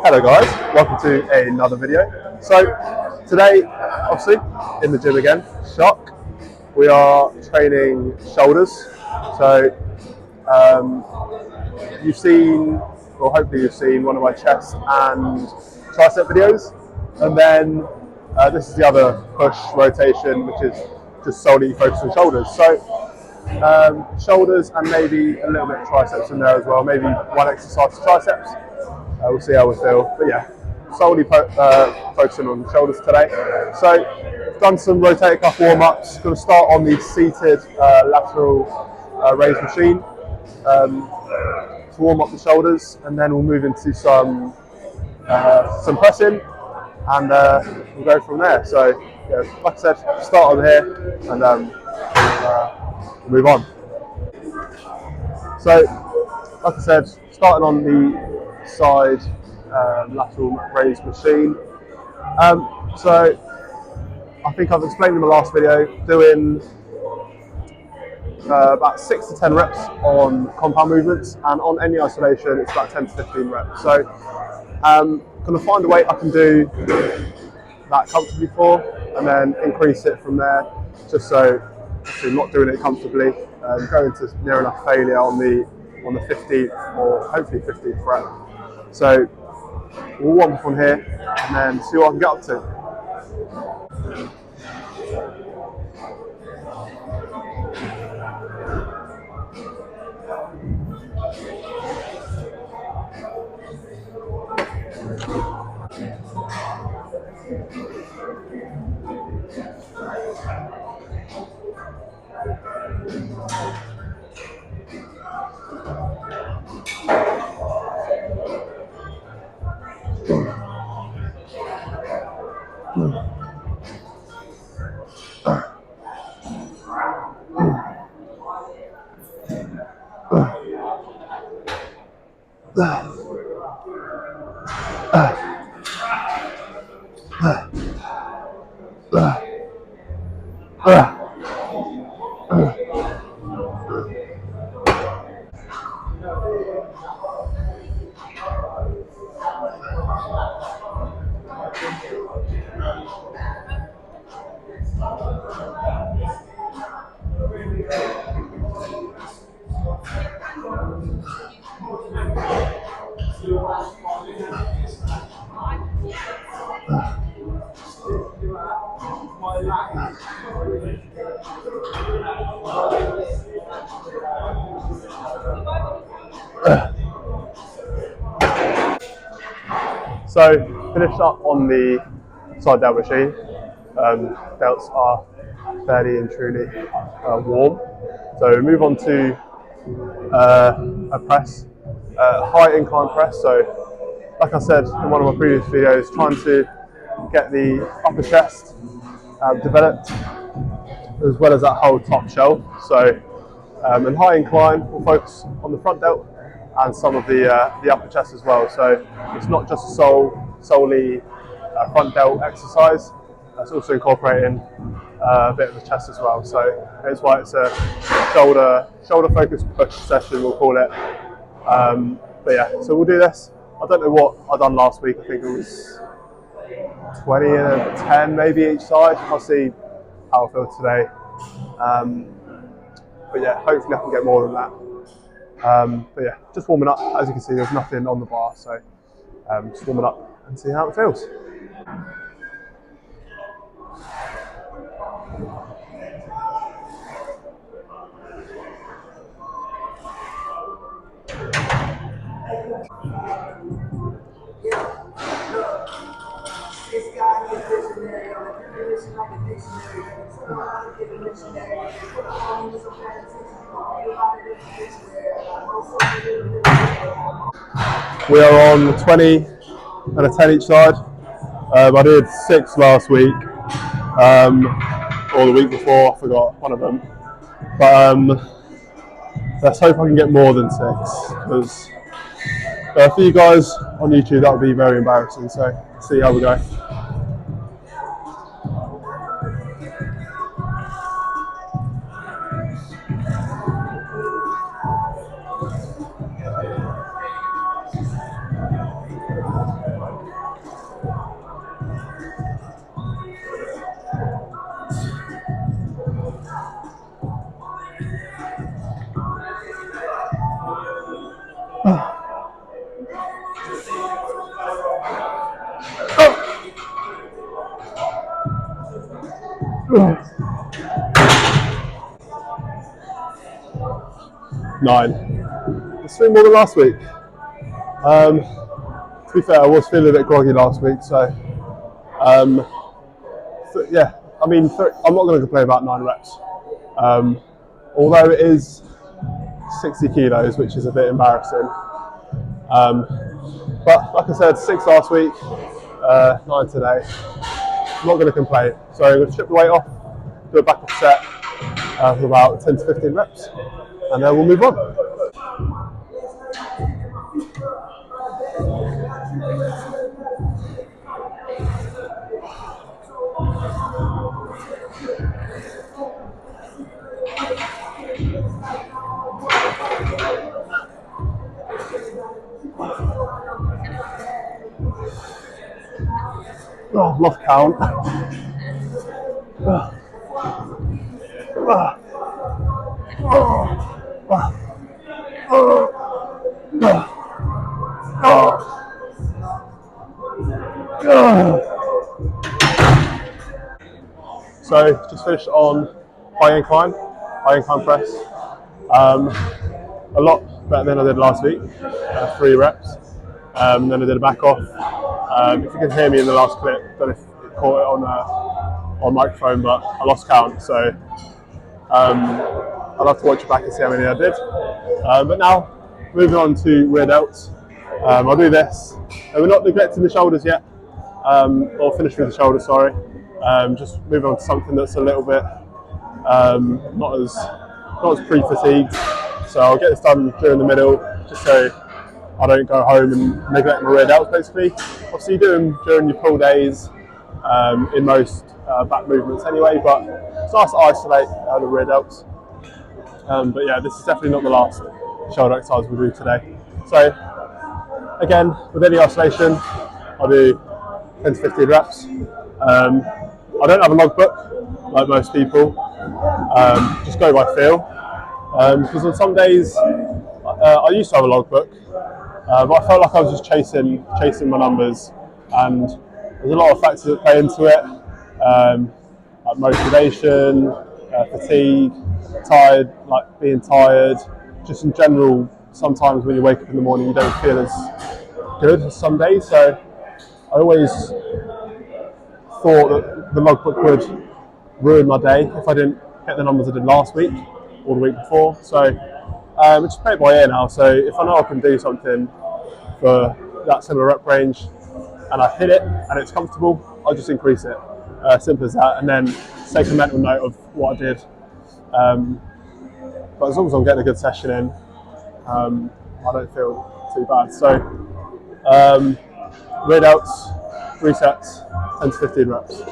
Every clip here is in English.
Hello guys, welcome to another video. So today, obviously, in the gym again, shock. We are training shoulders. So you've seen, or hopefully you've seen one of my chest and tricep videos. And then this is the other push rotation, which is just solely focused on shoulders. So shoulders and maybe a little bit of triceps in there as well. Maybe one exercise for triceps. We'll see how we feel. But yeah, solely focusing on shoulders today. So I've done some rotator cuff warm-ups. Going to start on the seated lateral raise machine to warm up the shoulders, and then we'll move into some pressing, and we'll go from there. So yeah, like I said, start on here, and we'll move on. So like I said, starting on the side lateral raise machine. So I think I've explained in the last video, doing about 6 to 10 reps on compound movements, and on any isolation it's about 10 to 15 reps. So going to find a weight I can do that comfortably for, and then increase it from there, just so not doing it comfortably, going to near enough failure on the 15th or hopefully 15th rep. So we'll warm up on here and then see what I can get up to. So finished up on the side delt machine. Delts are fairly and truly warm. So move on to a press, high incline press. So like I said in one of my previous videos, trying to get the upper chest developed, as well as that whole top shelf. So in high incline, we'll focus on the front delt and some of the upper chest as well. So it's not just solely front delt exercise, it's also incorporating a bit of the chest as well. So that's why it's a shoulder focused push session, we'll call it. But yeah, so we'll do this. I don't know what I done last week. I think it was 20 and 10 maybe each side. I'll see how I feel today. But yeah, hopefully I can get more than that. But yeah, just warming up. As you can see, there's nothing on the bar, so just warming up and see how it feels. We are on 20 and a 10 each side. I did 6 last week, or the week before, I forgot one of them. But let's hope I can get more than 6, because for you guys on YouTube that would be very embarrassing. So see how we go. 9. It's 3 more than last week. To be fair, I was feeling a bit groggy last week, so yeah. I mean, I'm not going to complain about 9 reps. Although it is 60 kilos, which is a bit embarrassing. But like I said, 6 last week, 9 today. I'm not going to complain. So I'm going to strip the weight off, do a back off set for about 10 to 15 reps, and then we'll move on. Oh, I've lost count. So just finished on high incline press. A lot better than I did last week, 3 reps. Then I did a back off. If you can hear me in the last clip, I don't know if you caught it on microphone, but I lost count. So I'll have to watch it back and see how many I did. But now, moving on to rear delts. I'll do this. We're not neglecting the shoulders yet, or finished with the shoulders, sorry. Just moving on to something that's a little bit not as pre-fatigued. So I'll get this done during the middle, just so I don't go home and neglect my rear delts, basically. Obviously you do them during your pull days in most back movements anyway, but it's nice to isolate the rear delts. But yeah, this is definitely not the last shoulder exercise we'll do today. So again, with any isolation, I'll do 10 to 15 reps. I don't have a logbook like most people, just go by feel. Because on some days, I used to have a logbook, but I felt like I was just chasing my numbers, and there's a lot of factors that play into it, like motivation, fatigue, being tired, just in general. Sometimes when you wake up in the morning, you don't feel as good as some days. So I always thought that the logbook would ruin my day if I didn't get the numbers I did last week or the week before. So just play it by ear now. So if I know I can do something for that similar rep range and I hit it and it's comfortable, I'll just increase it. Simple as that. And then take a mental note of what I did. But as long as I'm getting a good session in, I don't feel too bad. So rear delts, 3 sets, 10 to 15 reps.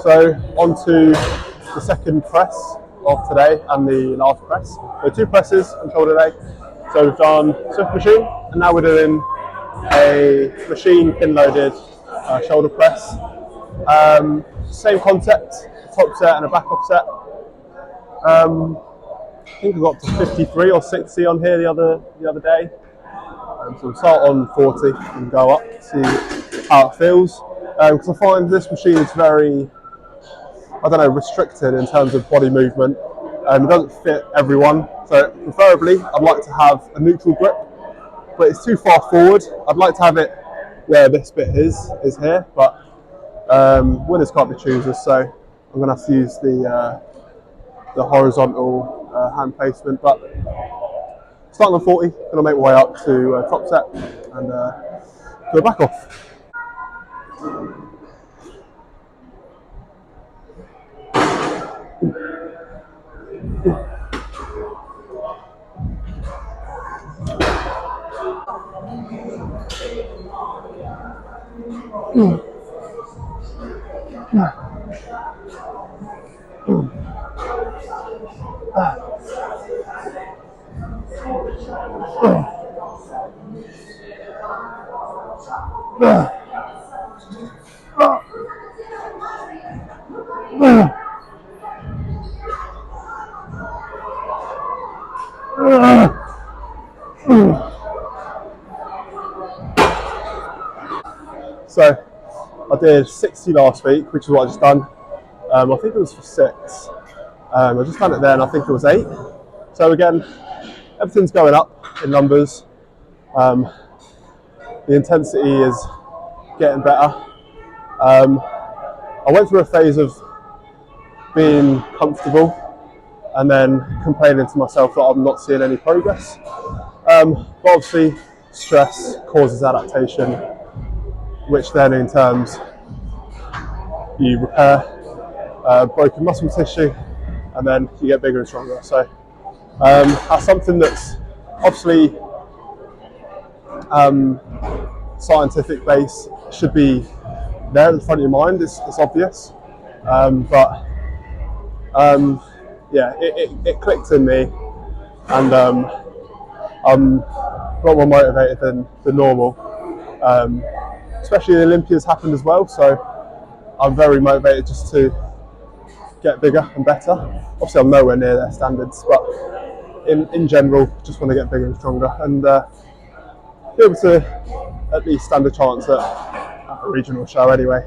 So on to the second press of today and the last press. So 2 presses on shoulder day. So we've done Swift machine, and now we're doing a machine pin loaded shoulder press. Same concept, top set and a back off set. I think I got to 53 or 60 on here the other day. So we'll start on 40 and go up, see how it feels. Because I find this machine is very, I don't know, restricted in terms of body movement. It doesn't fit everyone. So preferably, I'd like to have a neutral grip, but it's too far forward. I'd like to have it where this bit is here, but winners can't be choosers. So I'm going to have to use the horizontal hand placement. But starting on 40, going to make my way up to top set and go back off. So I did 60 last week, which is what I just done. I think it was for 6. I just done it then, I think it was 8. So again, everything's going up in numbers. The intensity is getting better. I went through a phase of being comfortable and then complaining to myself that I'm not seeing any progress. But obviously, stress causes adaptation, which then in terms you repair broken muscle tissue, and then you get bigger and stronger. So that's something that's obviously scientific base should be there in front of your mind. It's obvious, but yeah, it clicked in me, and I'm a lot more motivated than normal. Especially the Olympiads happened as well, so I'm very motivated just to get bigger and better. Obviously, I'm nowhere near their standards, but in general, just want to get bigger and stronger and be able to at least stand a chance at a regional show anyway.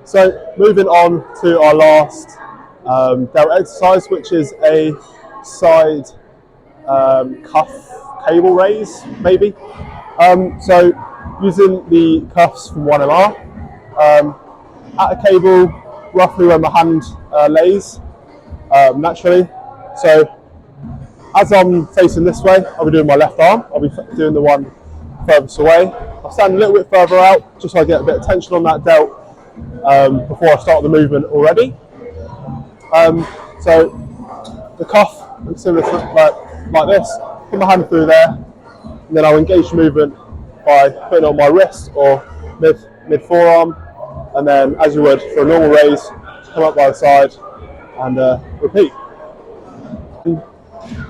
So moving on to our last delt exercise, which is a side cuff cable raise, maybe. So using the cuffs from 1MR, at a cable roughly where my hand lays naturally. So as I'm facing this way, I'll be doing my left arm. I'll be doing the one furthest away. I'll stand a little bit further out just so I get a bit of tension on that delt before I start the movement already. So the cuff looks similar to like this. Put my hand through there, and then I'll engage the movement by putting it on my wrist or mid forearm, and then as you would for a normal raise, come up by the side and repeat.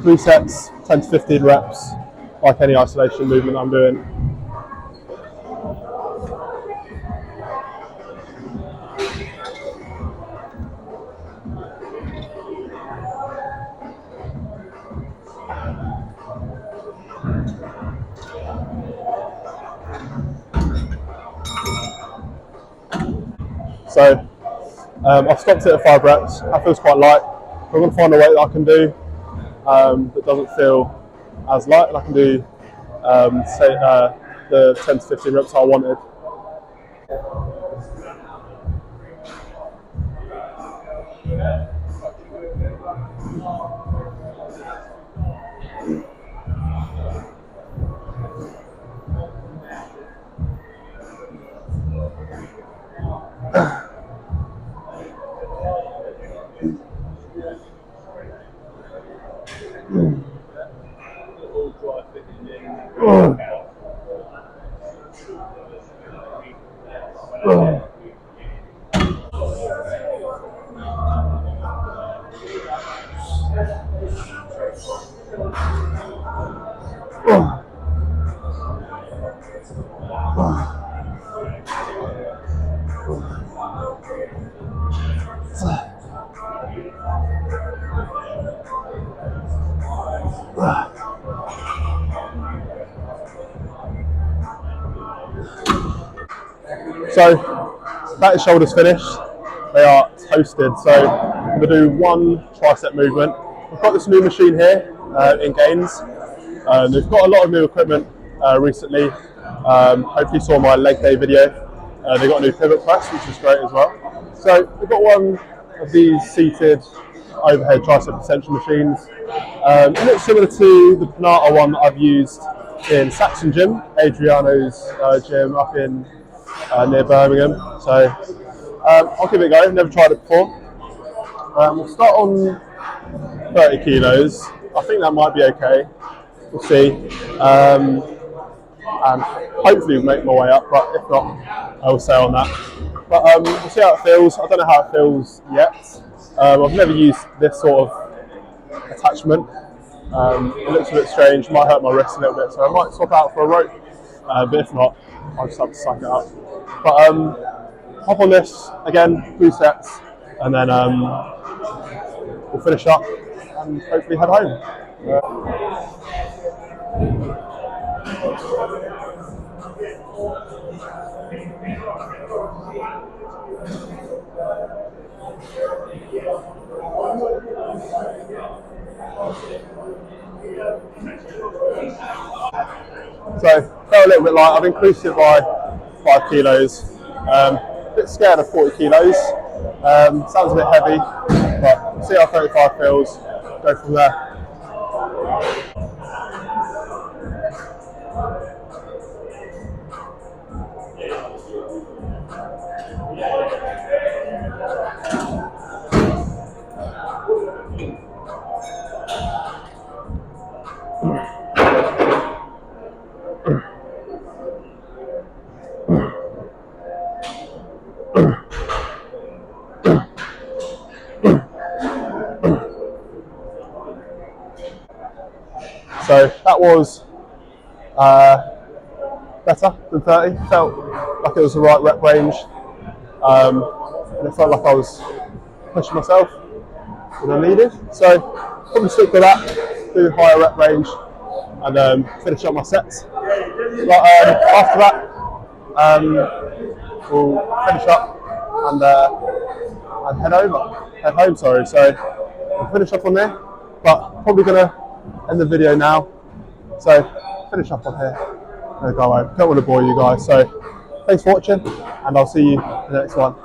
3 sets, 10 to 15 reps, like any isolation movement I'm doing. So I've stopped it at 5 reps. That feels quite light. I'm going to find a weight that I can do that doesn't feel as light, and I can do say the 10 to 15 reps I wanted. So that is shoulders finished. They are toasted. So I'm going to do one tricep movement. We've got this new machine here in Gaines. They've got a lot of new equipment recently. Hopefully you saw my leg day video. They got a new pivot press, which is great as well. So we've got one of these seated overhead tricep extension machines. It looks similar to the Panata one that I've used in Saxon Gym, Adriano's gym up in near Birmingham. So I'll give it a go. Never tried it before. We'll start on 30 kilos. I think that might be okay. We'll see. And hopefully we'll make my way up, but if not, I will stay on that. But we'll see how it feels. I don't know how it feels yet. I've never used this sort of attachment. It looks a bit strange, might hurt my wrist a little bit, so I might swap out for a rope. But if not, I'll just have to suck it up. But hop on this, again, 3 sets, and then we'll finish up and hopefully head home. So, felt a little bit light. I've increased it by 5 kilos. A bit scared of 40 kilos. Sounds a bit heavy, but we'll see how 35 feels. Go from there. So that was better than 30. Felt like it was the right rep range, and it felt like I was pushing myself when I needed. So probably stick with that, do the higher rep range, and finish up my sets. But after that, we'll finish up and head home. Sorry. So we'll finish up on there, but probably gonna end the video now. So finish up on here. Go away. Don't want to bore you guys. So thanks for watching, and I'll see you in the next one.